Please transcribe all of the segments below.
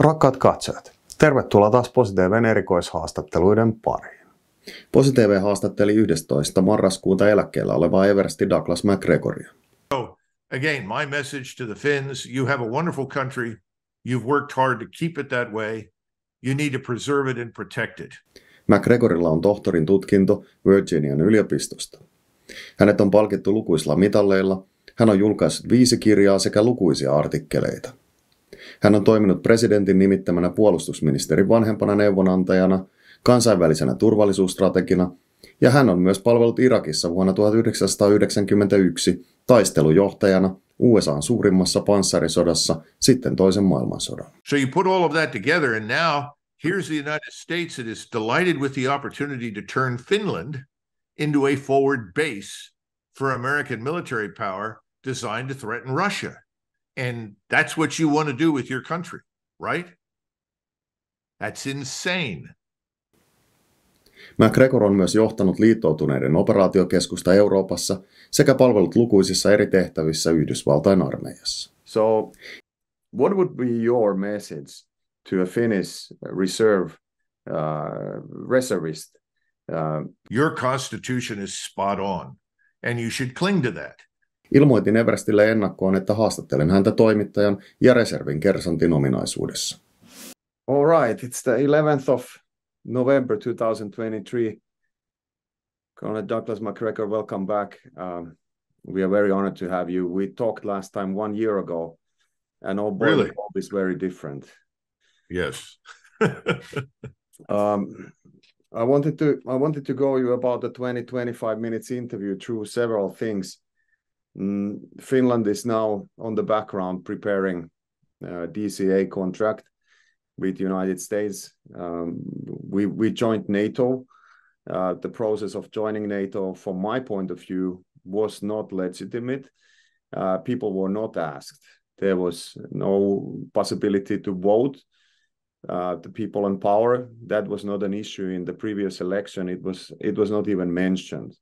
Rakkaat katsojat, tervetuloa taas Posi TV:n erikoishaastatteluiden pariin. Posi TV haastatteli 11. marraskuuta eläkkeellä olevaa Eversti Douglas Macgregoria. So again, my message to the Finns, you have a wonderful country. You've worked hard to keep it that way. You need to preserve it and protect it. Macgregorilla on tohtorin tutkinto Virginian yliopistosta. Hänet on palkittu lukuisilla mitaleilla. Hän on julkaissut 5 kirjaa sekä lukuisia artikkeleita. Hän on toiminut presidentin nimittämänä puolustusministerin vanhempana neuvonantajana, kansainvälisenä turvallisuusstrategina, ja hän on myös palvellut Irakissa vuonna 1991 taistelujohtajana USA:n suurimmassa panssarisodassa sitten toisen maailmansodan. So you put all of that together and now here's the United States that is delighted with the opportunity to turn Finland into a forward base for American military power designed to threaten Russia. And that's what you want to do with your country, right? That's insane. Macgregor on myös johtanut liittoutuneiden operaatiokeskusta Euroopassa sekä palvellut lukuisissa eri tehtävissä Yhdysvaltain armeijassa. So, what would be your message to a Finnish reservist? Your constitution is spot on, and you should cling to that. Ilmoitin Everstille ennakkoon, että haastattelen häntä toimittajan ja reservin kersantin ominaisuudessa. All right, it's the 11th of November 2023. Colonel Douglas Macgregor, welcome back. We are very honored to have you. We talked last time 1 year ago, and all Really? is very different. Yes. I wanted to go you about the 20-25 minutes interview through several things. Finland is now on the background preparing DCA contract with United States. We joined NATO. The process of joining NATO, from my point of view, was not legitimate. People were not asked. There was no possibility to vote. The people in power, that was not an issue in the previous election. It was not even mentioned.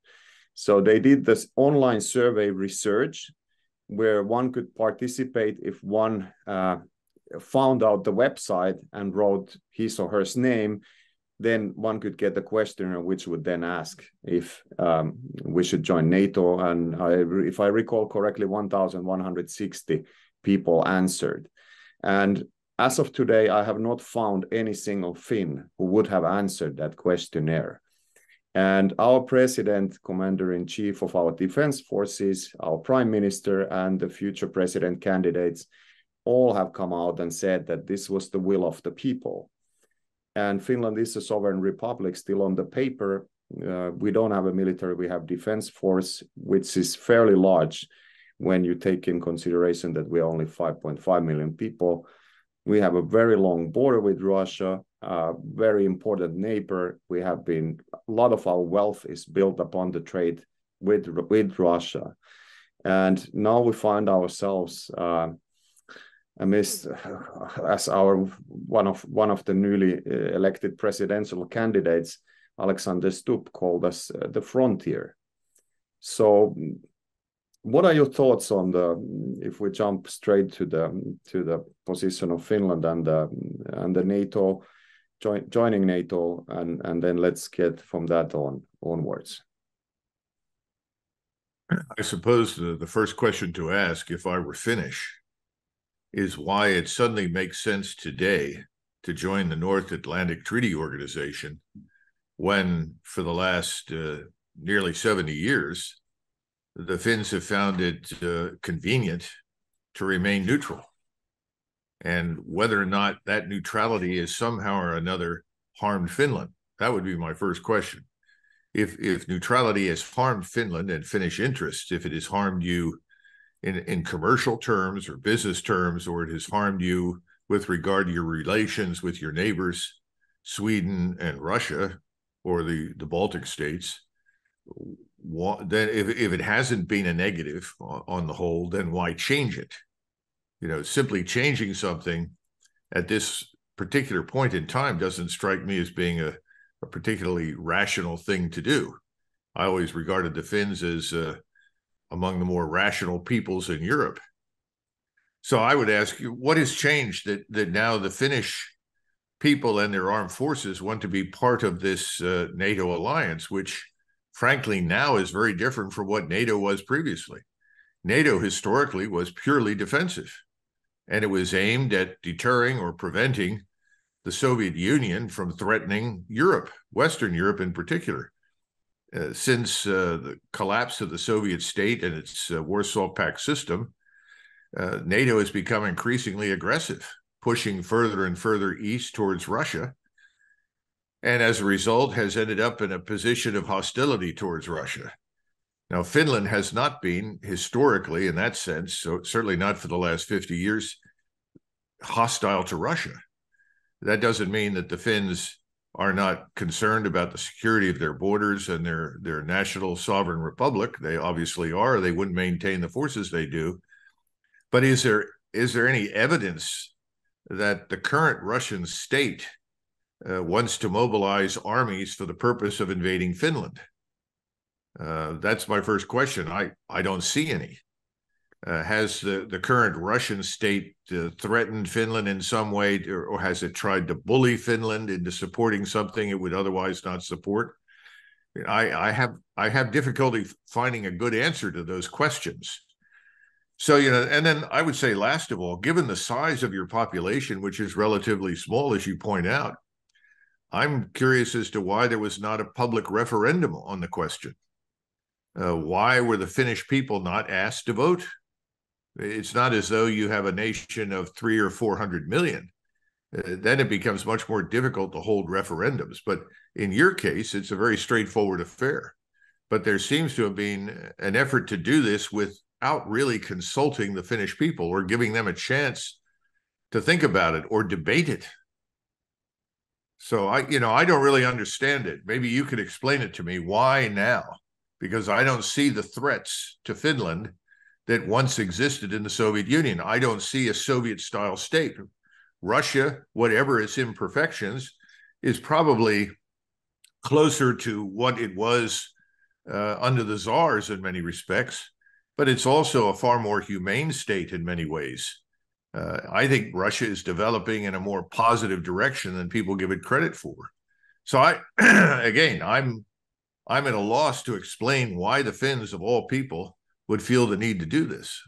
So they did this online survey research where one could participate if one found out the website and wrote his or her name. Then one could get a questionnaire which would then ask if we should join NATO. And if I recall correctly, 1,160 people answered. And as of today, I have not found any single Finn who would have answered that questionnaire. And our president, commander-in-chief of our defense forces, our prime minister, and the future president candidates all have come out and said that this was the will of the people. And Finland is a sovereign republic still on the paper. We don't have a military, we have defense force, which is fairly large when you take in consideration that we are only 5.5 million people. We have a very long border with Russia, a very important neighbor. A lot of our wealth is built upon the trade with Russia. And now we find ourselves amidst, as one of the newly elected presidential candidates, Alexander Stubb, called us the frontier. So what are your thoughts on if we jump straight to the position of Finland and the NATO, joining NATO, and then let's get from that onwards? I suppose the first question to ask, if I were Finnish, is why it suddenly makes sense today to join the North Atlantic Treaty Organization when for the last nearly 70 years, the Finns have found it convenient to remain neutral. And whether or not that neutrality is somehow or another harmed Finland, that would be my first question. If neutrality has harmed Finland and Finnish interests, if it has harmed you in commercial terms or business terms, or it has harmed you with regard to your relations with your neighbors, Sweden and Russia, or the Baltic states, then if it hasn't been a negative on the whole, then why change it? Simply changing something at this particular point in time doesn't strike me as being a particularly rational thing to do. I always regarded the Finns as among the more rational peoples in Europe. So I would ask you, what has changed that now the Finnish people and their armed forces want to be part of this NATO alliance, which frankly now is very different from what NATO was previously. NATO historically was purely defensive, and it was aimed at deterring or preventing the Soviet Union from threatening Europe, Western Europe in particular. Since the collapse of the Soviet state and its Warsaw Pact system, NATO has become increasingly aggressive, pushing further and further east towards Russia, and as a result has ended up in a position of hostility towards Russia. Now, Finland has not been historically, in that sense, so certainly not for the last 50 years, hostile to Russia. That doesn't mean that the Finns are not concerned about the security of their borders and their national sovereign republic. They obviously are. They wouldn't maintain the forces they do. But is there any evidence that the current Russian state wants to mobilize armies for the purpose of invading Finland? That's my first question. I don't see any. Has the current Russian state threatened Finland in some way, or has it tried to bully Finland into supporting something it would otherwise not support? I have difficulty finding a good answer to those questions. So, and then I would say, last of all, given the size of your population, which is relatively small, as you point out, I'm curious as to why there was not a public referendum on the question. Why were the Finnish people not asked to vote? It's not as though you have a nation of 300 or 400 million. Then it becomes much more difficult to hold referendums. But in your case, it's a very straightforward affair. But there seems to have been an effort to do this without really consulting the Finnish people or giving them a chance to think about it or debate it. So I don't really understand it. Maybe you could explain it to me. Why now? Because I don't see the threats to Finland that once existed in the Soviet Union. I don't see a Soviet-style state. Russia, whatever its imperfections, is probably closer to what it was under the Tsars in many respects, but it's also a far more humane state in many ways. I think Russia is developing in a more positive direction than people give it credit for. So I'm at a loss to explain why the Finns, of all people, would feel the need to do this.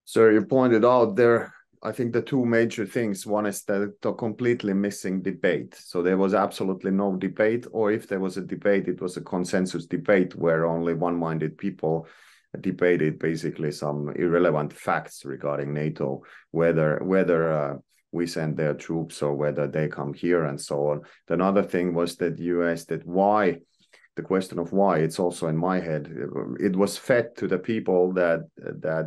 So you pointed out there, I think the two major things. One is the completely missing debate. So there was absolutely no debate, or if there was a debate, it was a consensus debate where only one-minded people debated basically some irrelevant facts regarding NATO, whether we send their troops or whether they come here and so on. Another thing was that you asked that why. The question of why, it's also in my head. It was fed to the people that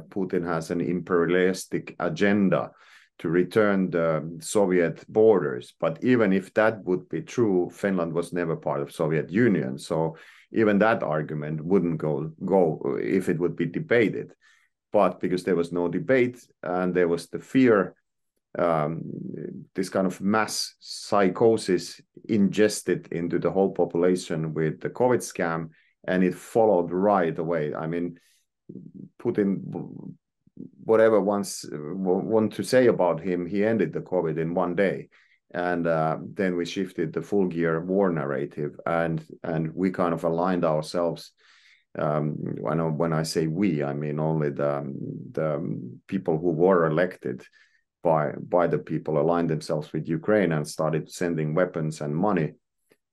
Putin has an imperialistic agenda to return the Soviet borders. But even if that would be true, Finland was never part of Soviet Union. So even that argument wouldn't go if it would be debated. But because there was no debate and there was the fear, this kind of mass psychosis ingested into the whole population with the COVID scam, and it followed right away. I mean, Putin, whatever want to say about him, he ended the COVID in one day. And then we shifted the full gear war narrative, and we kind of aligned ourselves. When I say we, I mean only the people who were elected by the people aligned themselves with Ukraine and started sending weapons and money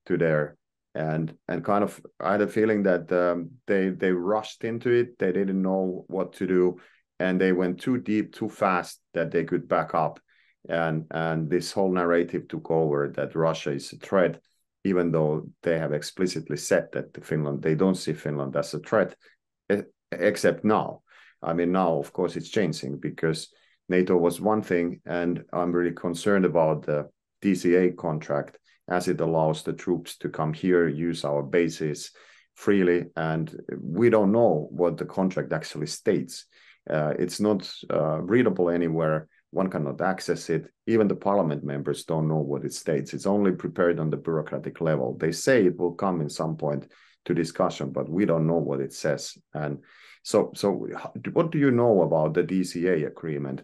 to there. And kind of, I had a feeling that they rushed into it. They didn't know what to do, and they went too deep, too fast that they could back up. And this whole narrative took over that Russia is a threat, even though they have explicitly said that they don't see Finland as a threat, except now. I mean, now, of course, it's changing because NATO was one thing, and I'm really concerned about the DCA contract as it allows the troops to come here, use our bases freely, and we don't know what the contract actually states. It's not readable anywhere. One cannot access it. Even the parliament members don't know what it states. It's only prepared on the bureaucratic level. They say it will come in some point to discussion, but we don't know what it says. And So what do you know about the DCA agreement?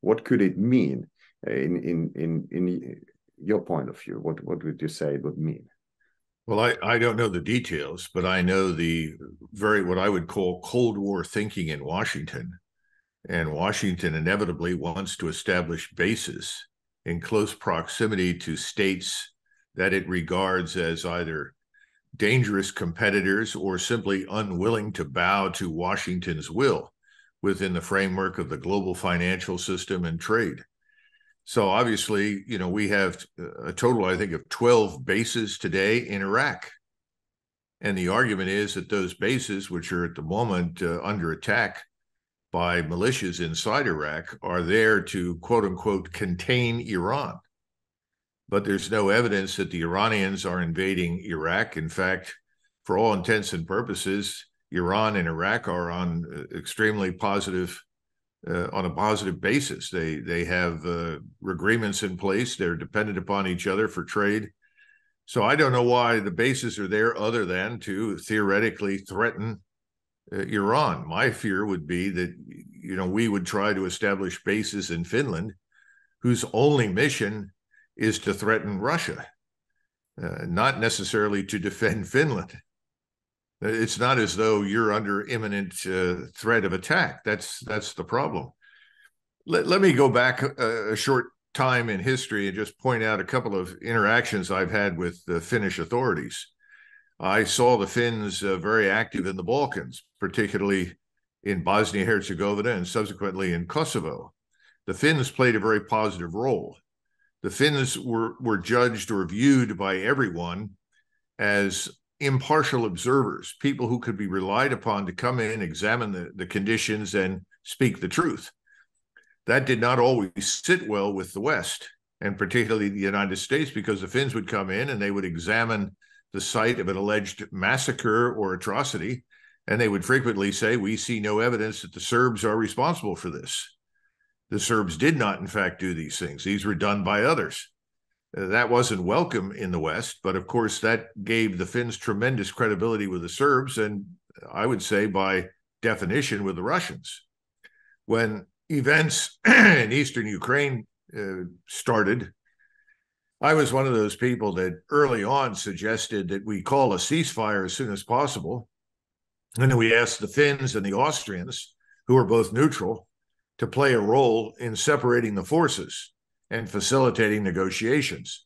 What could it mean in your point of view? What would you say it would mean? Well, I don't know the details, but I know the what I would call Cold War thinking in Washington. And Washington inevitably wants to establish bases in close proximity to states that it regards as either dangerous competitors or simply unwilling to bow to Washington's will within the framework of the global financial system and trade. So obviously, we have a total, I think, of 12 bases today in Iraq. And the argument is that those bases, which are at the moment under attack by militias inside Iraq, are there to, quote unquote, contain Iran. But there's no evidence that the Iranians are invading Iraq. In fact, for all intents and purposes, Iran and Iraq are on extremely positive, on a positive basis. They have agreements in place. They're dependent upon each other for trade. So I don't know why the bases are there other than to theoretically threaten Iran. My fear would be that, we would try to establish bases in Finland whose only mission is to threaten Russia, not necessarily to defend Finland. It's not as though you're under imminent threat of attack. That's the problem. Let me go back a short time in history and just point out a couple of interactions I've had with the Finnish authorities. I saw the Finns very active in the Balkans, particularly in Bosnia-Herzegovina and subsequently in Kosovo. The Finns played a very positive role. The Finns were judged or viewed by everyone as impartial observers, people who could be relied upon to come in, examine the conditions, and speak the truth. That did not always sit well with the West, and particularly the United States, because the Finns would come in and they would examine the site of an alleged massacre or atrocity, and they would frequently say, we see no evidence that the Serbs are responsible for this. The Serbs did not, in fact, do these things. These were done by others. That wasn't welcome in the West, but of course that gave the Finns tremendous credibility with the Serbs, and I would say by definition with the Russians. When events in eastern Ukraine started, I was one of those people that early on suggested that we call a ceasefire as soon as possible. And then we asked the Finns and the Austrians, who are both neutral, to play a role in separating the forces and facilitating negotiations.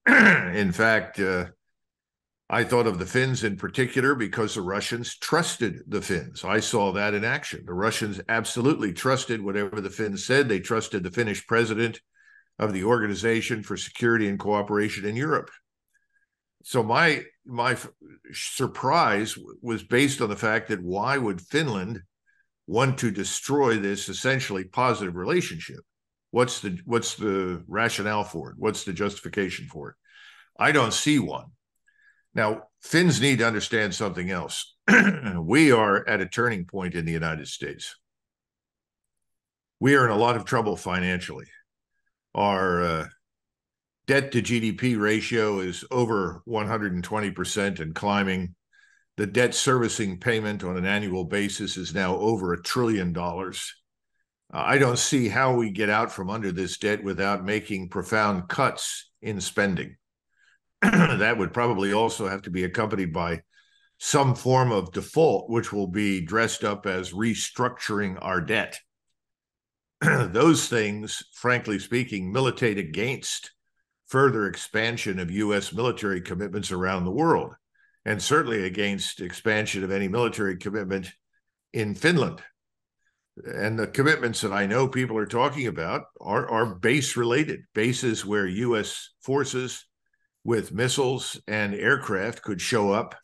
In fact, I thought of the Finns in particular because the Russians trusted the Finns. I saw that in action. The Russians absolutely trusted whatever the Finns said. They trusted the Finnish president of the Organization for Security and Cooperation in Europe. So my surprise was based on the fact that why would Finland want to destroy this essentially positive relationship? What's the rationale for it? What's the justification for it? I don't see one. Now, Finns need to understand something else. We are at a turning point in the United States. We are in a lot of trouble financially. Our debt to GDP ratio is over 120% and climbing. The debt servicing payment on an annual basis is now over $1 trillion. I don't see how we get out from under this debt without making profound cuts in spending. That would probably also have to be accompanied by some form of default, which will be dressed up as restructuring our debt. Those things, frankly speaking, militate against further expansion of U.S. military commitments around the world, and certainly against expansion of any military commitment in Finland. And the commitments that I know people are talking about are base-related, bases where U.S. forces with missiles and aircraft could show up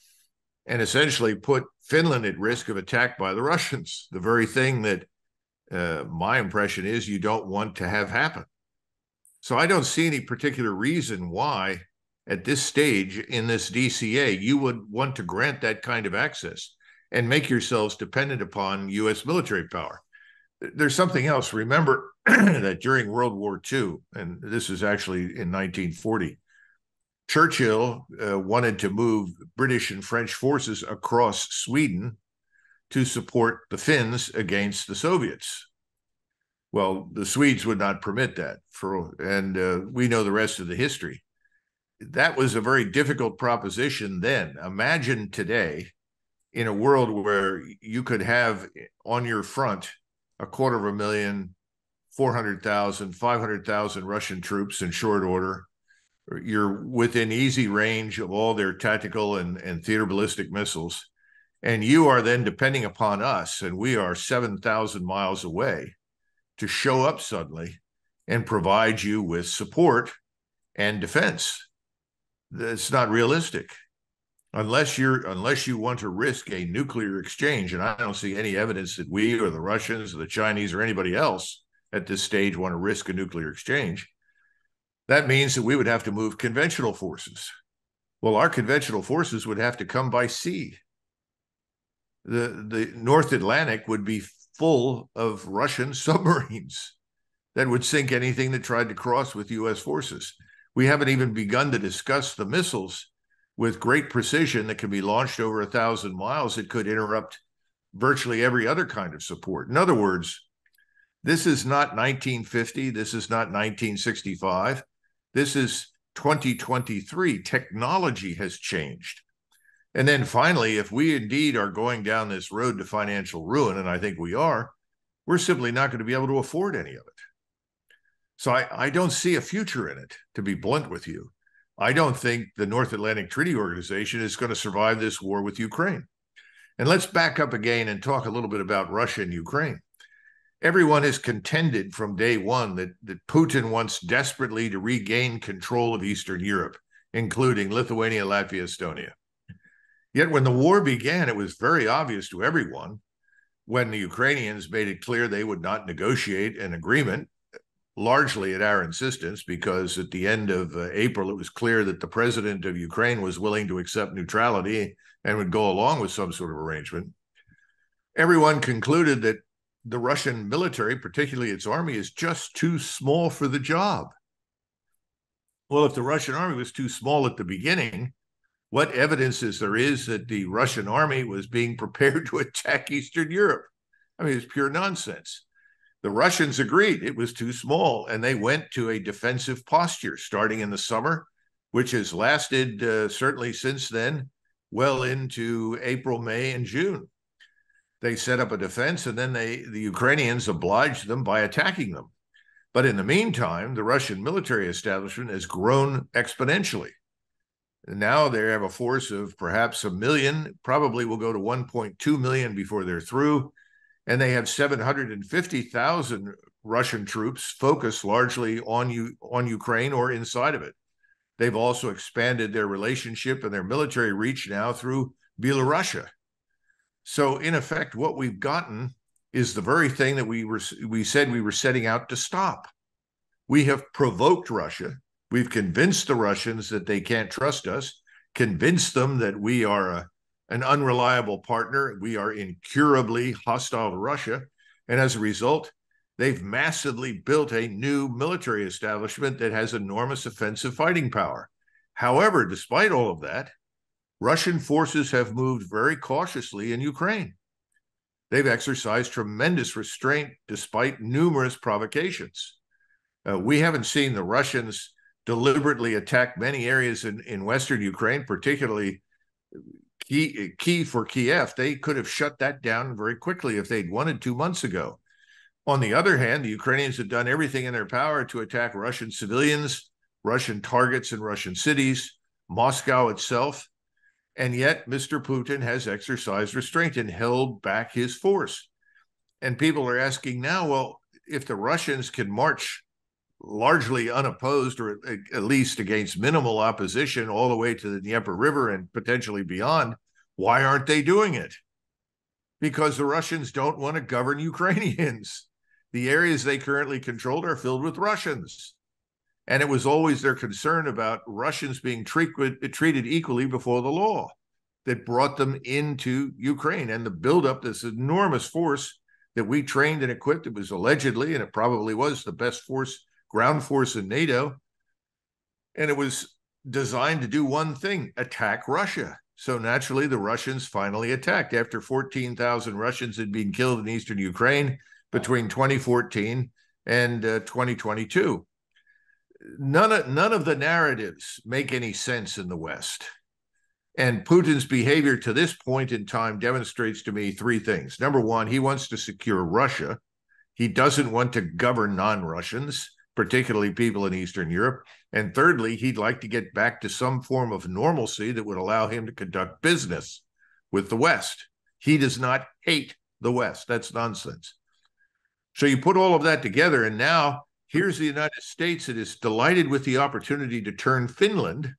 and essentially put Finland at risk of attack by the Russians, the very thing that my impression is you don't want to have happen. So I don't see any particular reason why at this stage in this DCA you would want to grant that kind of access and make yourselves dependent upon U.S. military power. There's something else. Remember that during World War II, and this is actually in 1940, Churchill wanted to move British and French forces across Sweden to support the Finns against the Soviets. Well, the Swedes would not permit that, and we know the rest of the history. That was a very difficult proposition then. Imagine today, in a world where you could have on your front 250,000, 400,000, 500,000 Russian troops in short order. You're within easy range of all their tactical and theater ballistic missiles. And you are then depending upon us, and we are 7,000 miles away, to show up suddenly and provide you with support and defense. That's not realistic. Unless you want to risk a nuclear exchange, and I don't see any evidence that we or the Russians or the Chinese or anybody else at this stage want to risk a nuclear exchange, that means that we would have to move conventional forces. Well, our conventional forces would have to come by sea. The North Atlantic would be full of Russian submarines that would sink anything that tried to cross with U.S. forces. We haven't even begun to discuss the missiles with great precision that can be launched over 1,000 miles that could interrupt virtually every other kind of support. In other words, this is not 1950. This is not 1965. This is 2023. Technology has changed. And then finally, if we indeed are going down this road to financial ruin, and I think we are, we're simply not going to be able to afford any of it. So I don't see a future in it, to be blunt with you. I don't think the North Atlantic Treaty Organization is going to survive this war with Ukraine. And let's back up again and talk a little bit about Russia and Ukraine. Everyone has contended from day one that Putin wants desperately to regain control of Eastern Europe, including Lithuania, Latvia, Estonia. Yet when the war began, it was very obvious to everyone, when the Ukrainians made it clear they would not negotiate an agreement, largely at our insistence, because at the end of April, it was clear that the president of Ukraine was willing to accept neutrality and would go along with some sort of arrangement. Everyone concluded that the Russian military, particularly its army, is just too small for the job. Well, if the Russian army was too small at the beginning, what evidence is there that the Russian army was being prepared to attack Eastern Europe? I mean, it's pure nonsense. The Russians agreed it was too small, and they went to a defensive posture starting in the summer, which has lasted certainly since then, well into April, May, and June. They set up a defense, and then the Ukrainians obliged them by attacking them. But in the meantime, the Russian military establishment has grown exponentially. Now they have a force of perhaps 1 million, probably will go to 1.2 million before they're through. And they have 750,000 Russian troops focused largely on Ukraine or inside of it. They've also expanded their relationship and their military reach now through Belarusia. So in effect, what we've gotten is the very thing that we said we were setting out to stop. We have provoked Russia. We've convinced the Russians that they can't trust us, convinced them that we are an unreliable partner. We are incurably hostile to Russia. And as a result, they've massively built a new military establishment that has enormous offensive fighting power. However, despite all of that, Russian forces have moved very cautiously in Ukraine. They've exercised tremendous restraint despite numerous provocations. We haven't seen the Russians deliberately attack many areas in Western Ukraine, particularly key for Kiev. They could have shut that down very quickly if they'd wanted 2 months ago. On the other hand, the Ukrainians have done everything in their power to attack Russian civilians, Russian targets in Russian cities, Moscow itself. And yet Mr. Putin has exercised restraint and held back his force. And people are asking now, well, if the Russians can march largely unopposed, or at least against minimal opposition, all the way to the Dnieper River and potentially beyond, why aren't they doing it? Because the Russians don't want to govern Ukrainians. The areas they currently controlled are filled with Russians. And it was always their concern about Russians being treated equally before the law that brought them into Ukraine, and the buildup this enormous force that we trained and equipped. It was allegedly, and it probably was, the best ground force in NATO. And it was designed to do one thing: attack Russia. So naturally, the Russians finally attacked after 14,000 Russians had been killed in eastern Ukraine between 2014 and 2022. None of the narratives make any sense in the West. And Putin's behavior to this point in time demonstrates to me three things. Number one, he wants to secure Russia. He doesn't want to govern non-Russians, particularly people in Eastern Europe. And thirdly, he'd like to get back to some form of normalcy that would allow him to conduct business with the West. He does not hate the West. That's nonsense. So you put all of that together, and now here's the United States that is delighted with the opportunity to turn Finland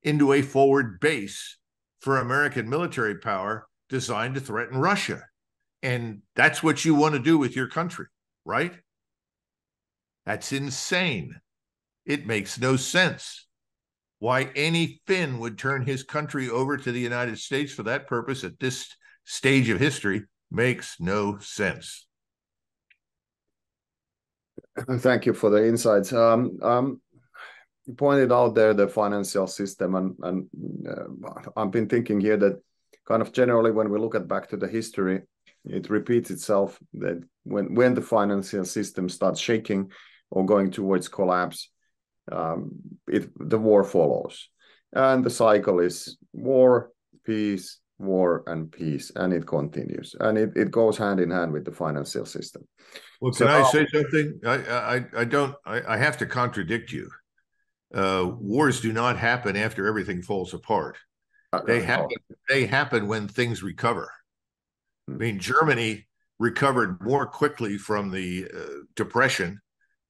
into a forward base for American military power designed to threaten Russia. And that's what you want to do with your country, right? That's insane. It makes no sense. Why any Finn would turn his country over to the United States for that purpose at this stage of history makes no sense. Thank you for the insights. You pointed out there the financial system, and I've been thinking here that kind of generally when we look back to the history, it repeats itself that when the financial system starts shaking or going towards collapse, the war follows. And the cycle is war, peace, war, and peace, and it continues. And it goes hand in hand with the financial system. Well, can I say something? I have to contradict you. Wars do not happen after everything falls apart. They happen when things recover. I mean, Germany recovered more quickly from the Depression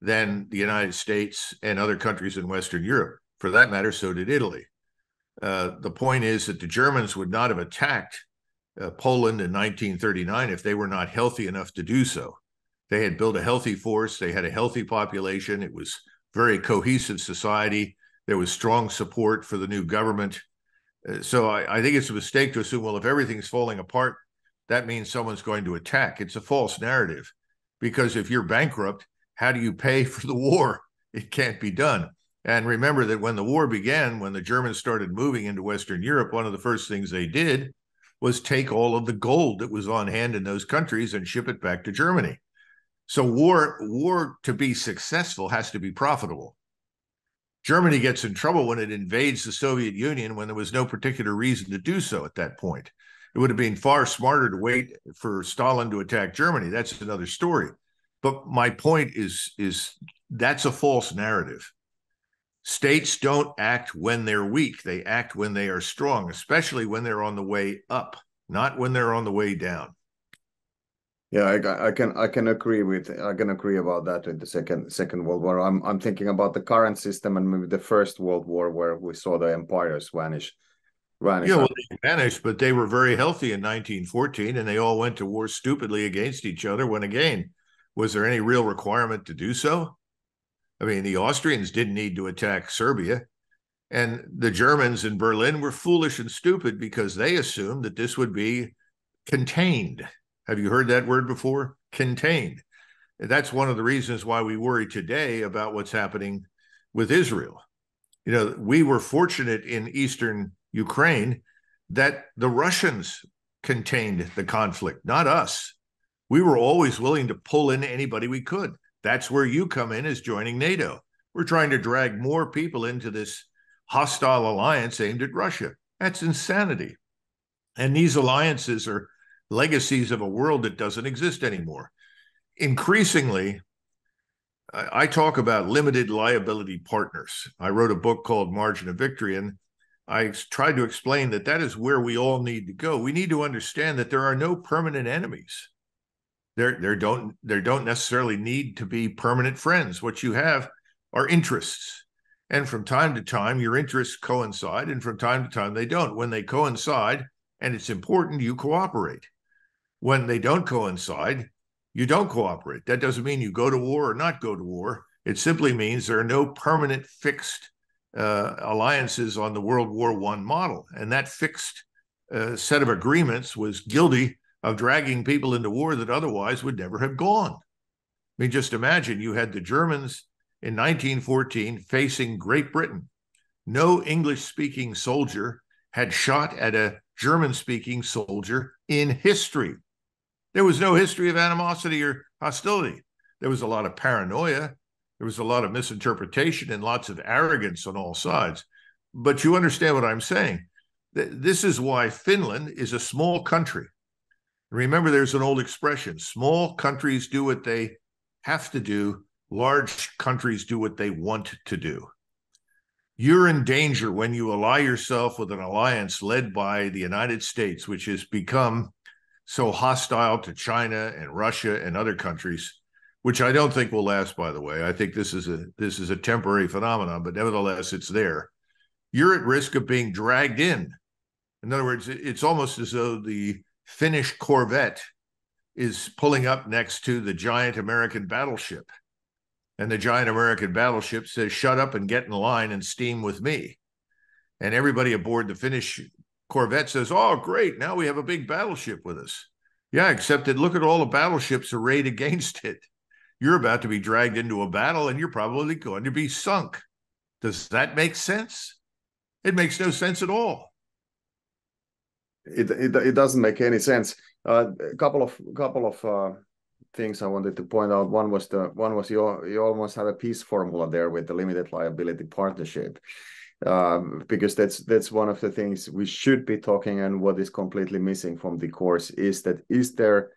than the United States and other countries in Western Europe. For that matter, so did Italy. The point is that the Germans would not have attacked Poland in 1939 if they were not healthy enough to do so. They had built a healthy force. They had a healthy population. It was very cohesive society. There was strong support for the new government. So I think it's a mistake to assume, well, if everything's falling apart, that means someone's going to attack. It's a false narrative, because if you're bankrupt, how do you pay for the war? It can't be done. And remember that when the war began, when the Germans started moving into Western Europe, one of the first things they did was take all of the gold that was on hand in those countries and ship it back to Germany. So war to be successful has to be profitable. Germany gets in trouble when it invades the Soviet Union when there was no particular reason to do so at that point. It would have been far smarter to wait for Stalin to attack Germany. That's another story. But my point is that's a false narrative. States don't act when they're weak. They act when they are strong, especially when they're on the way up, not when they're on the way down. Yeah, I can agree about that with the second World War. I'm thinking about the current system and maybe the First World War, where we saw the empires vanish. Yeah, well, they vanished, but they were very healthy in 1914, and they all went to war stupidly against each other. When again, was there any real requirement to do so? I mean, the Austrians didn't need to attack Serbia, and the Germans in Berlin were foolish and stupid because they assumed that this would be contained. Have you heard that word before? Contained. That's one of the reasons why we worry today about what's happening with Israel. You know, we were fortunate in eastern Ukraine that the Russians contained the conflict, not us. We were always willing to pull in anybody we could. That's where you come in, as joining NATO. We're trying to drag more people into this hostile alliance aimed at Russia. That's insanity. And these alliances are legacies of a world that doesn't exist anymore. Increasingly, I talk about limited liability partners. I wrote a book called Margin of Victory, and I tried to explain that that is where we all need to go. We need to understand that there are no permanent enemies. There don't necessarily need to be permanent friends. What you have are interests. And from time to time, your interests coincide, and from time to time, they don't. When they coincide, and it's important, you cooperate. When they don't coincide, you don't cooperate. That doesn't mean you go to war or not go to war. It simply means there are no permanent fixed alliances on the World War I model. And that fixed set of agreements was guilty of dragging people into war that otherwise would never have gone. I mean, just imagine you had the Germans in 1914 facing Great Britain. No English-speaking soldier had shot at a German-speaking soldier in history. There was no history of animosity or hostility. There was a lot of paranoia. There was a lot of misinterpretation and lots of arrogance on all sides. But you understand what I'm saying. This is why Finland is a small country. Remember, there's an old expression, small countries do what they have to do, large countries do what they want to do. You're in danger when you ally yourself with an alliance led by the United States, which has become so hostile to China and Russia and other countries, which I don't think will last, by the way. I think this is a temporary phenomenon, but nevertheless, it's there. You're at risk of being dragged in. In other words, it's almost as though the Finnish corvette is pulling up next to the giant American battleship. And the giant American battleship says, shut up and get in line and steam with me. And everybody aboard the Finnish corvette says, oh, great, now we have a big battleship with us. Yeah, except that look at all the battleships arrayed against it. You're about to be dragged into a battle and you're probably going to be sunk. Does that make sense? It makes no sense at all. It doesn't make any sense. A couple of things I wanted to point out. One was you almost have a peace formula there with the limited liability partnership, because that's one of the things we should be talking, and what is completely missing from the course is there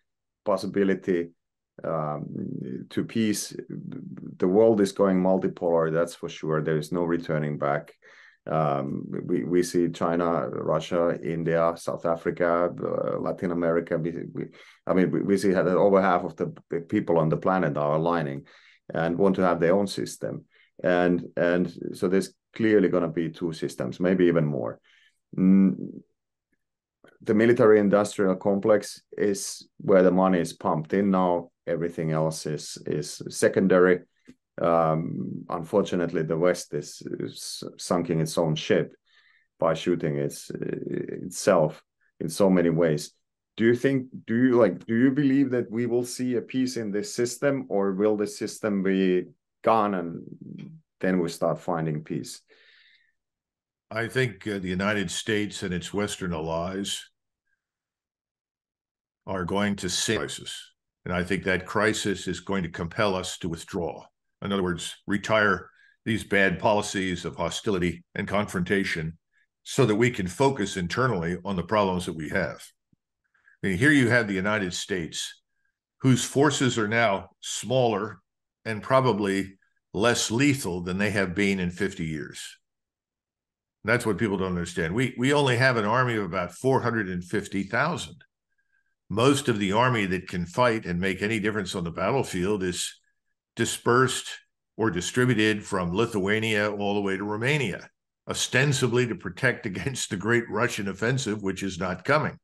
possibility to peace. The world is going multipolar, that's for sure. There is no returning back. We see China, Russia, India, South Africa, Latin America. We see that over half of the people on the planet are aligning and want to have their own system. And so there's clearly going to be two systems, maybe even more. The military-industrial complex is where the money is pumped in now. Everything else is secondary. Unfortunately, the West is sunking its own ship by shooting itself in so many ways. Do you believe that we will see a peace in this system, or will the system be gone and then we start finding peace? I think the United States and its Western allies are going to see a crisis. And I think that crisis is going to compel us to withdraw. In other words, retire these bad policies of hostility and confrontation so that we can focus internally on the problems that we have. I mean, here you have the United States, whose forces are now smaller and probably less lethal than they have been in 50 years. That's what people don't understand. We only have an army of about 450,000. Most of the army that can fight and make any difference on the battlefield is dispersed or distributed from Lithuania all the way to Romania, ostensibly to protect against the great Russian offensive, which is not coming.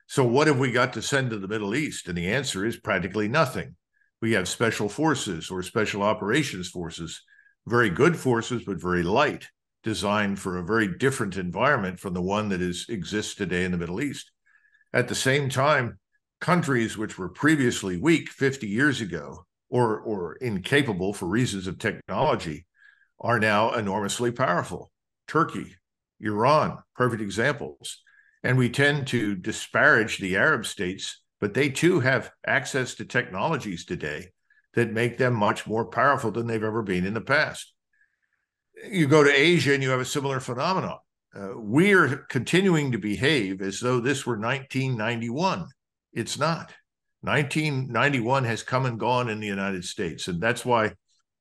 So what have we got to send to the Middle East? And the answer is practically nothing. We have special forces or special operations forces, very good forces, but very light, designed for a very different environment from the one that exists today in the Middle East. At the same time, countries which were previously weak 50 years ago or incapable for reasons of technology are now enormously powerful. Turkey, Iran, perfect examples. And we tend to disparage the Arab states, but they too have access to technologies today that make them much more powerful than they've ever been in the past. You go to Asia and you have a similar phenomenon. We are continuing to behave as though this were 1991. It's not. 1991 has come and gone in the United States. And that's why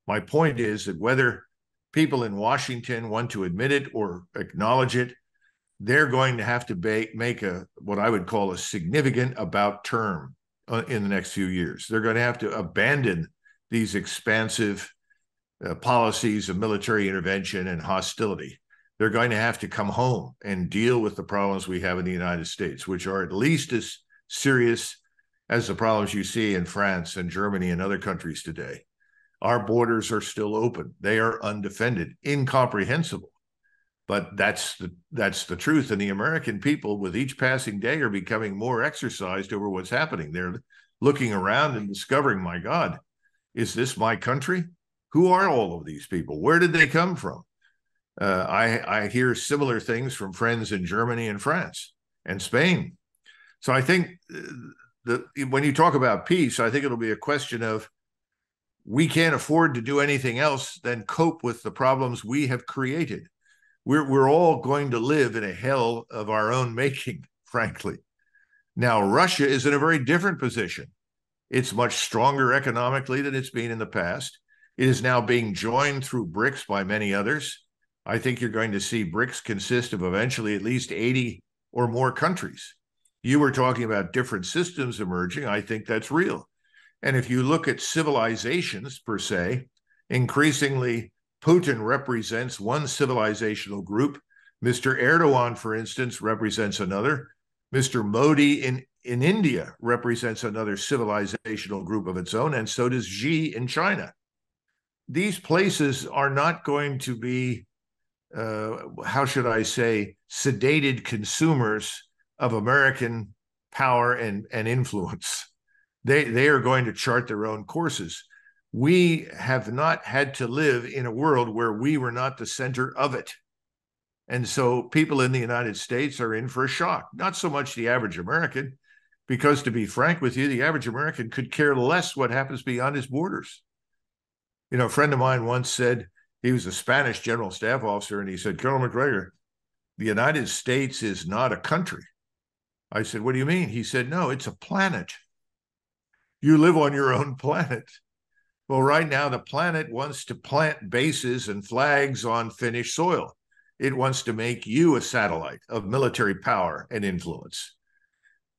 my point is that whether people in Washington want to admit it or acknowledge it, they're going to have to make what I would call a significant about turn in the next few years. They're going to have to abandon these expansive policies of military intervention and hostility. They're going to have to come home and deal with the problems we have in the United States, which are at least as serious as the problems you see in France and Germany and other countries today. Our borders are still open. They are undefended, incomprehensible. But that's the truth. And the American people, with each passing day, are becoming more exercised over what's happening. They're looking around and discovering, my God, is this my country? Who are all of these people? Where did they come from? I hear similar things from friends in Germany and France and Spain. So I think when you talk about peace, I think it'll be a question of we can't afford to do anything else than cope with the problems we have created. We're all going to live in a hell of our own making, frankly. Now, Russia is in a very different position. It's much stronger economically than it's been in the past. It is now being joined through BRICS by many others. I think you're going to see BRICS consist of eventually at least 80 or more countries. You were talking about different systems emerging. I think that's real. And if you look at civilizations per se, increasingly Putin represents one civilizational group. Mr. Erdogan, for instance, represents another. Mr. Modi in India represents another civilizational group of its own, and so does Xi in China. These places are not going to be, how should I say, sedated consumers of American power and influence. They are going to chart their own courses. We have not had to live in a world where we were not the center of it. And so people in the United States are in for a shock, not so much the average American, because to be frank with you, the average American could care less what happens beyond his borders. You know, a friend of mine once said, he was a Spanish general staff officer, and he said, Colonel Macgregor, the United States is not a country. I said, what do you mean? He said, no, it's a planet. You live on your own planet. Well, right now, the planet wants to plant bases and flags on Finnish soil. It wants to make you a satellite of military power and influence.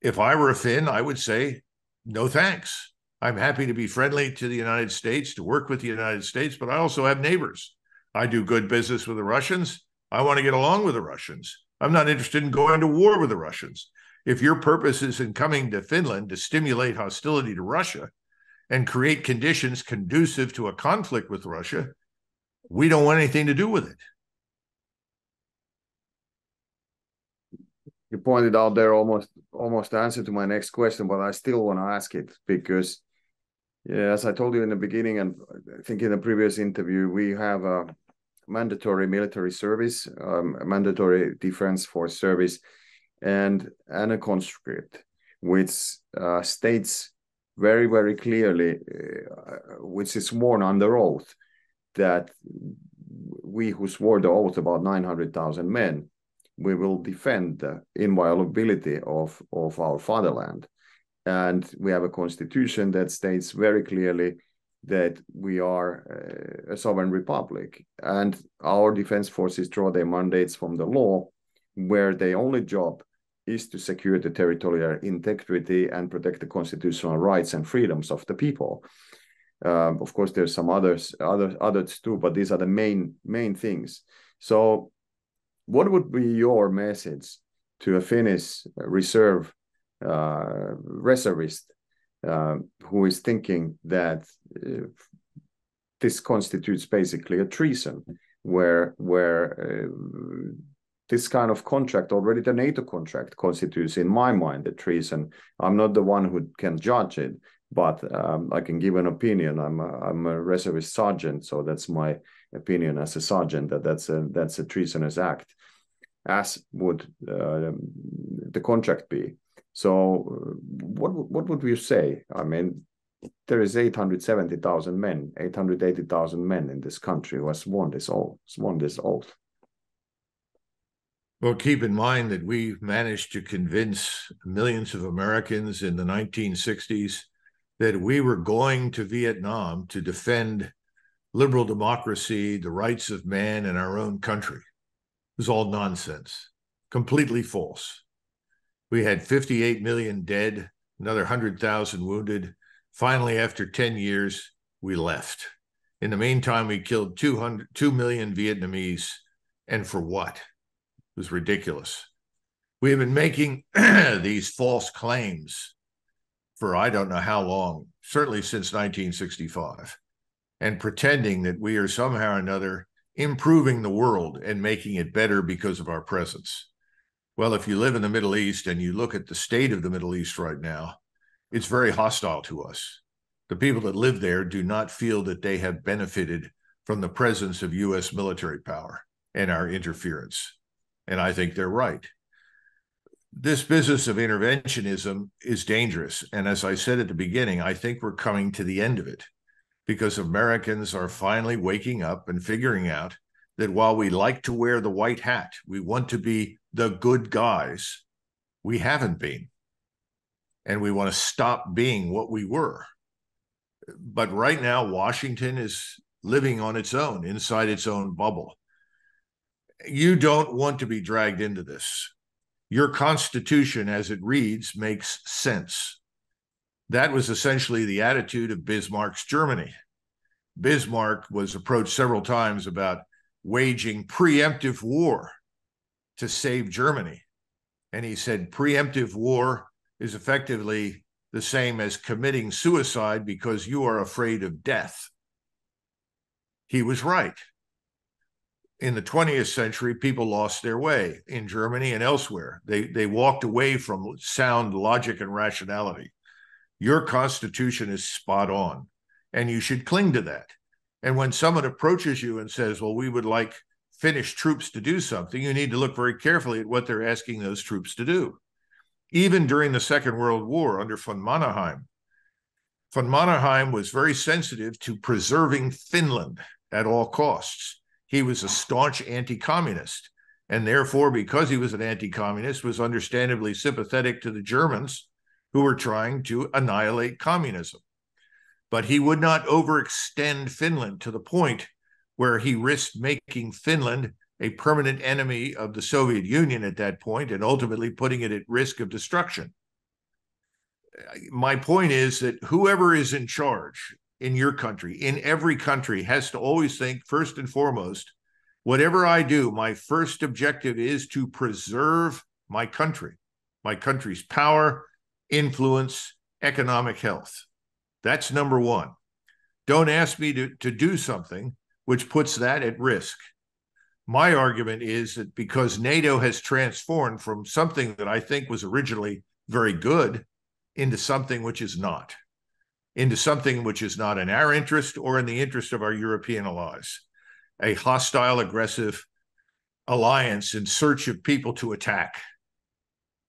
If I were a Finn, I would say, no thanks. I'm happy to be friendly to the United States, to work with the United States, but I also have neighbors. I do good business with the Russians. I want to get along with the Russians. I'm not interested in going to war with the Russians. If your purpose is in coming to Finland to stimulate hostility to Russia and create conditions conducive to a conflict with Russia, we don't want anything to do with it. You pointed out there almost the answer to my next question, but I still want to ask it because, yeah, as I told you in the beginning, and I think in the previous interview, we have a mandatory military service, a mandatory defense force service, and a conscript, which states very, very clearly, which is sworn under oath, that we who swore the oath, about 900,000 men, we will defend the inviolability of our fatherland. And we have a constitution that states very clearly that we are a sovereign republic. And our defense forces draw their mandates from the law, where their only job is to secure the territorial integrity and protect the constitutional rights and freedoms of the people. Of course, there's some others too, but these are the main things. So what would be your message to a Finnish reservist who is thinking that this constitutes basically a treason, where this kind of contract, already the NATO contract, constitutes, in my mind, a treason? I'm not the one who can judge it, but I can give an opinion. I'm a reservist sergeant, so that's my opinion as a sergeant, that's a treasonous act, as would the contract be. So what would you say? I mean, there is 870,000 men, 880,000 men in this country who have sworn this oath. Well, keep in mind that we managed to convince millions of Americans in the 1960s that we were going to Vietnam to defend liberal democracy, the rights of man in our own country. It was all nonsense, completely false. We had 58 million dead, another 100,000 wounded. Finally, after 10 years, we left. In the meantime, we killed 2 million Vietnamese. And for what? It was ridiculous. We have been making these false claims for I don't know how long, certainly since 1965, and pretending that we are somehow or another improving the world and making it better because of our presence. Well, if you live in the Middle East and you look at the state of the Middle East right now, it's very hostile to us. The people that live there do not feel that they have benefited from the presence of U.S. military power. and our interference. And I think they're right. This business of interventionism is dangerous. And as I said at the beginning, I think we're coming to the end of it, because Americans are finally waking up and figuring out that while we like to wear the white hat, we want to be the good guys, we haven't been. And we want to stop being what we were. But right now, Washington is living on its own, inside its own bubble. You don't want to be dragged into this. Your Constitution, as it reads, makes sense. That was essentially the attitude of Bismarck's Germany. Bismarck was approached several times about waging preemptive war to save Germany. And he said preemptive war is effectively the same as committing suicide because you are afraid of death. He was right. In the 20th century, people lost their way in Germany and elsewhere. They walked away from sound logic and rationality. Your Constitution is spot on, and you should cling to that. And when someone approaches you and says, well, we would like Finnish troops to do something, you need to look very carefully at what they're asking those troops to do. Even during the Second World War under von Mannerheim was very sensitive to preserving Finland at all costs. He was a staunch anti-communist, and therefore, because he was an anti-communist, was understandably sympathetic to the Germans who were trying to annihilate communism. But he would not overextend Finland to the point where he risked making Finland a permanent enemy of the Soviet Union at that point and ultimately putting it at risk of destruction. My point is that whoever is in charge in your country, in every country, has to always think, first and foremost, whatever I do, my first objective is to preserve my country, my country's power, influence, economic health. That's number one. Don't ask me to do something which puts that at risk. My argument is that because NATO has transformed from something that I think was originally very good into something which is not. Into something which is not in our interest or in the interest of our European allies. A hostile, aggressive alliance in search of people to attack.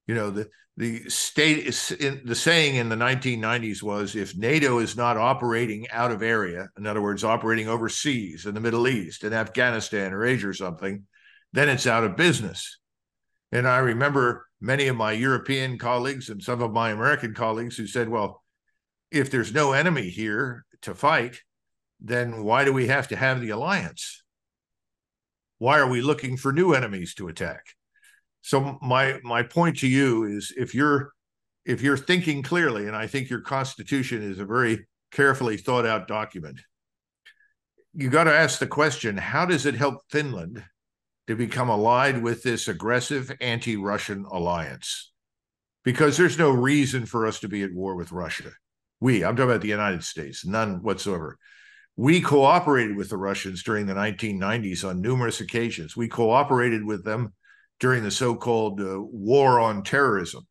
You know, the saying in the 1990s was, if NATO is not operating out of area, in other words, operating overseas in the Middle East, in Afghanistan or Asia or something, then it's out of business. And I remember many of my European colleagues and some of my American colleagues who said, well, if there's no enemy here to fight, then why do we have to have the alliance? Why are we looking for new enemies to attack? So my point to you is, if you're thinking clearly, and I think your Constitution is a very carefully thought out document, you got to ask the question, how does it help Finland to become allied with this aggressive anti-Russian alliance? Because there's no reason for us to be at war with Russia. I'm talking about the United States, none whatsoever. We cooperated with the Russians during the 1990s on numerous occasions. We cooperated with them during the so-called war on terrorism.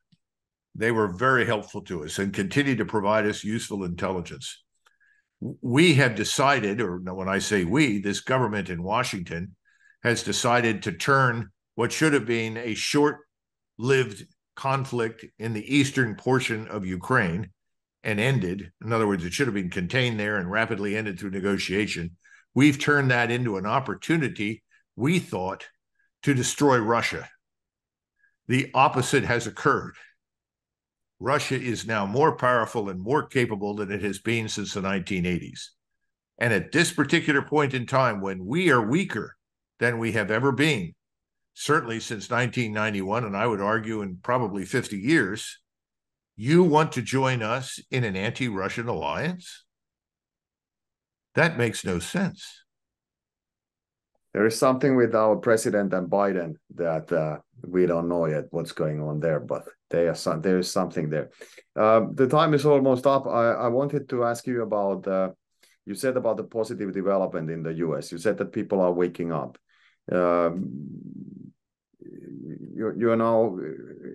They were very helpful to us and continue to provide us useful intelligence. We have decided, or when I say we, this government in Washington has decided to turn what should have been a short-lived conflict in the eastern portion of Ukraine and ended. In other words, it should have been contained there and rapidly ended through negotiation. We've turned that into an opportunity, we thought, to destroy Russia. The opposite has occurred. Russia is now more powerful and more capable than it has been since the 1980s. And at this particular point in time, when we are weaker than we have ever been, certainly since 1991, and I would argue in probably 50 years, you want to join us in an anti-Russian alliance? That makes no sense. There is something with our president and Biden that we don't know yet what's going on there, but there is something there. The time is almost up. I wanted to ask you about, you said about the positive development in the US. You said that people are waking up. You are now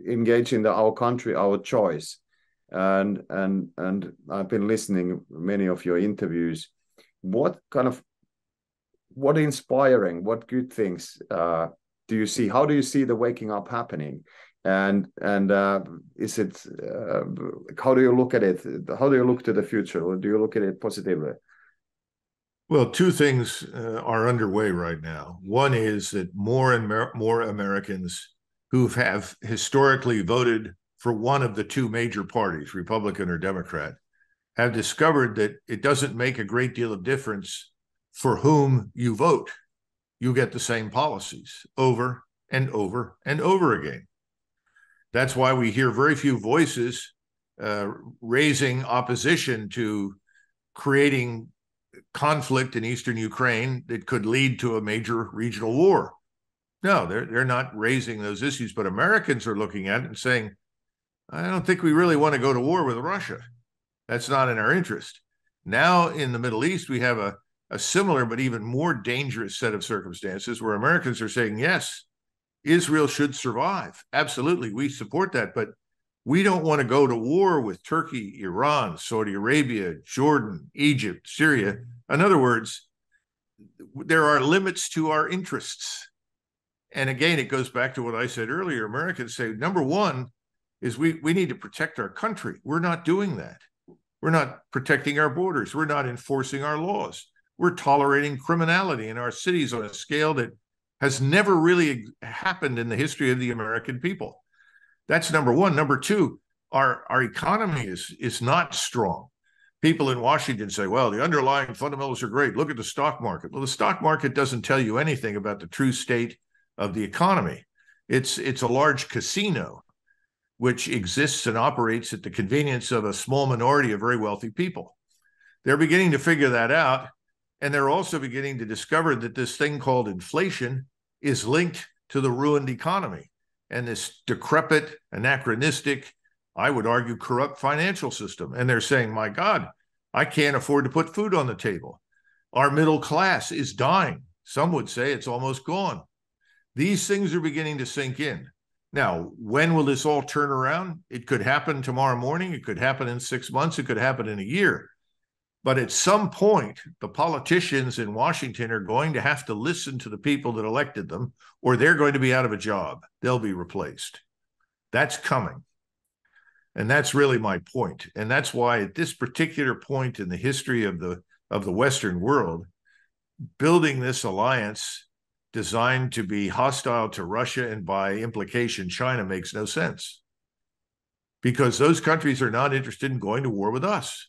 engaged in our country, our choice. And I've been listening many of your interviews. What kind of what inspiring, what good things do you see? How do you see the waking up happening? And is it how do you look at it? How do you look to the future? Or do you look at it positively? Well, two things are underway right now. One is that more and more Americans who have historically voted for one of the two major parties, Republican or Democrat, have discovered that it doesn't make a great deal of difference for whom you vote. You get the same policies over and over and over again. That's why we hear very few voices raising opposition to creating conflict in eastern Ukraine that could lead to a major regional war. No, they're not raising those issues, but Americans are looking at it and saying, I don't think we really want to go to war with Russia. That's not in our interest. Now in the Middle East, we have a similar but even more dangerous set of circumstances where Americans are saying, yes, Israel should survive. Absolutely, we support that, but we don't want to go to war with Turkey, Iran, Saudi Arabia, Jordan, Egypt, Syria. In other words, there are limits to our interests. And again, it goes back to what I said earlier. Americans say, number one is we need to protect our country. We're not doing that. We're not protecting our borders. We're not enforcing our laws. We're tolerating criminality in our cities on a scale that has never really happened in the history of the American people. That's number one. Number two, our economy is not strong. People in Washington say, well, the underlying fundamentals are great. Look at the stock market. Well, the stock market doesn't tell you anything about the true state of the economy. It's a large casino which exists and operates at the convenience of a small minority of very wealthy people. They're beginning to figure that out, and they're also beginning to discover that this thing called inflation is linked to the ruined economy and this decrepit, anachronistic, I would argue, corrupt financial system. And they're saying, my God, I can't afford to put food on the table. Our middle class is dying. Some would say it's almost gone. These things are beginning to sink in. Now, when will this all turn around? It could happen tomorrow morning. It could happen in 6 months. It could happen in a year. But at some point, the politicians in Washington are going to have to listen to the people that elected them, or they're going to be out of a job. They'll be replaced. That's coming. And that's really my point. And that's why at this particular point in the history of the Western world, building this alliance designed to be hostile to Russia and by implication China makes no sense. Because those countries are not interested in going to war with us.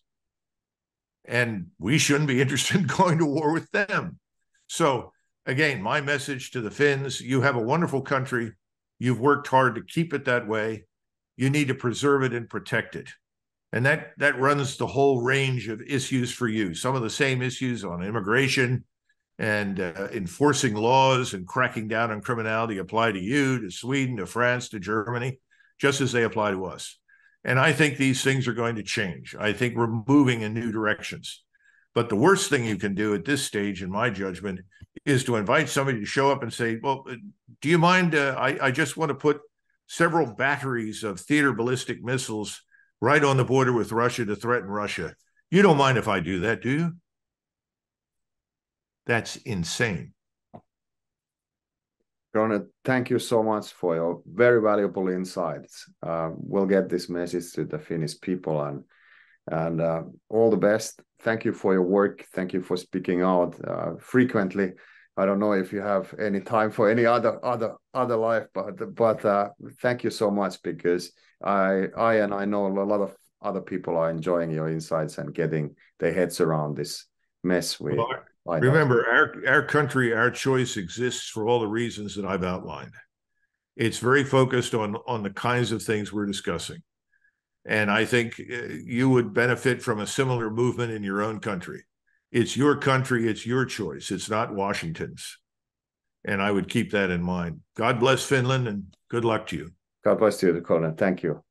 And we shouldn't be interested in going to war with them. So again, my message to the Finns, you have a wonderful country. You've worked hard to keep it that way. You need to preserve it and protect it. And that runs the whole range of issues for you. Some of the same issues on immigration and enforcing laws and cracking down on criminality apply to you, to Sweden, to France, to Germany, just as they apply to us. And I think these things are going to change. I think we're moving in new directions. But the worst thing you can do at this stage, in my judgment, is to invite somebody to show up and say, well, do you mind? I just want to put several batteries of theater ballistic missiles right on the border with Russia to threaten Russia. You don't mind if I do that, do you? That's insane. Ronald, thank you so much for your very valuable insights. We'll get this message to the Finnish people, and all the best. Thank you for your work. Thank you for speaking out frequently. I don't know if you have any time for any other life, but thank you so much, because I know a lot of other people are enjoying your insights and getting their heads around this mess. Remember, our country, our choice exists for all the reasons that I've outlined. It's very focused on the kinds of things we're discussing. And I think you would benefit from a similar movement in your own country. It's your country, it's your choice. It's not Washington's. And I would keep that in mind. God bless Finland and good luck to you. God bless you, Colin. Thank you.